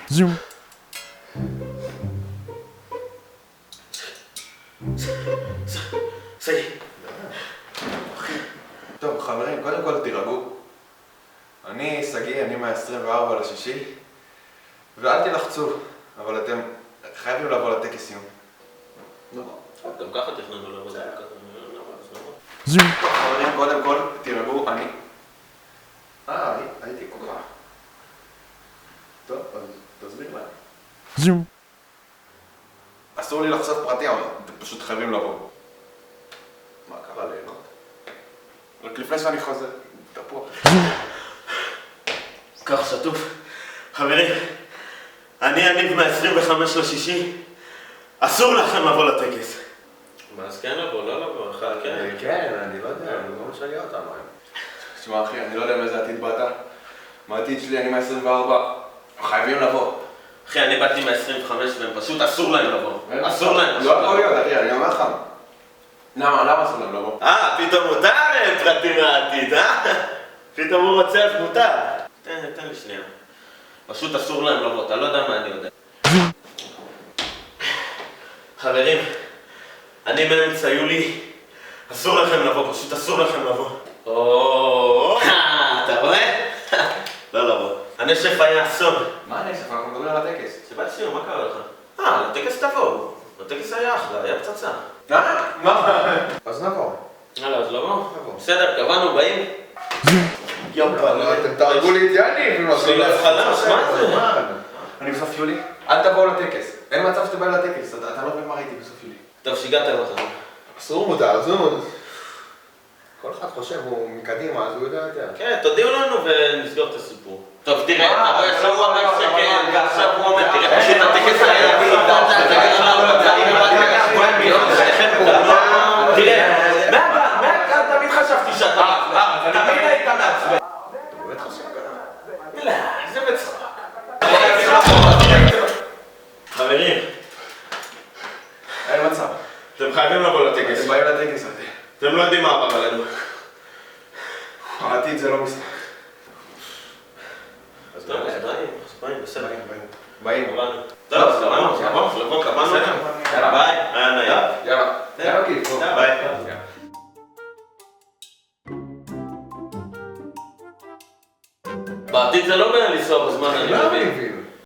זום. סגי. טוב, חברים, קודם כל תירגעו. אני סגי, אני מה-24 לשישי, ואל תלחצו, אבל אתם חייבים לבוא לטקס סיום. גם ככה תכננו לבוא. זום. טוב, חברים, קודם כל תירגעו, אני... הייתי כל כך. טוב, אז תסביר להם. זום. אסור לי לחשוף פרטים, אבל אתם פשוט חייבים לבוא. מה קרה ליהנות? רק לפני שאני חוזר, תפוח. כך שטוף. חברים, אני אניב מה-25 לשישי. אסור לכם לבוא לטקס. מה, אז כן לבוא, לא לבוא, אחד כן. כן, אני לא יודע, אני לא משגע אותם היום. תשמע אחי, אני לא יודע מאיזה עתיד באת. מהעתיד שלי, אני מה-24. חייבים לבוא. אחי, אני באתי מה-25 והם פשוט אסור להם לבוא. אסור להם. לא יכול להיות, אחי, אני אומר לך. למה אסור להם לבוא? פתאום מותר פרטים מהעתיד, פתאום הוא רוצה אז מותר. תן לי שנייה. פשוט אסור להם לבוא, אתה לא יודע מה אני יודע. חברים, אני מאמצע יולי. אסור לכם לבוא, פשוט אסור לכם לבוא. אתה רואה? לא לבוא. הנשף היה אסון. מה הנשף? אנחנו מדברים על הטקס. סיבת סיום, מה קרה לך? לטקס תבוא. הטקס היה אחלה, היה פצצה. מה? אז נבוא. יאללה, אז לבוא? בסדר, קבענו, באים? אתם תהרגו לי את יאני. יש לי לב חלש, מה זה? אני בסוף יולי. אל תבואו לטקס. אין מצב שאתם באים לטקס. אתה לא מבין מה ראיתי בסוף יולי. טוב, שיגעתם אותנו. אסור מותר, אסור. כל אחד חושב, הוא מקדימה, אז הוא יודע יותר. כן, תודיעו לנו ונסגור את הסיפור. טוב, תראה, אתה רואה שהוא אומר שכן, ועכשיו הוא אומר, תראה, פשוט הטקס היה תראה, מהגן תמיד חשבתי שאתה תמיד היית מעצבן. אתה באמת חושב ככה? לא, זה בצחוק. חברים, אין מצב. אתם חייבים לבוא לטקס. אתם באים לטקס הזה. אתם לא יודעים מה עבר עלינו. העתיד זה לא משחק. טוב, אז באים, בסדר. באים. טוב, קבענו, לבוא, קבענו.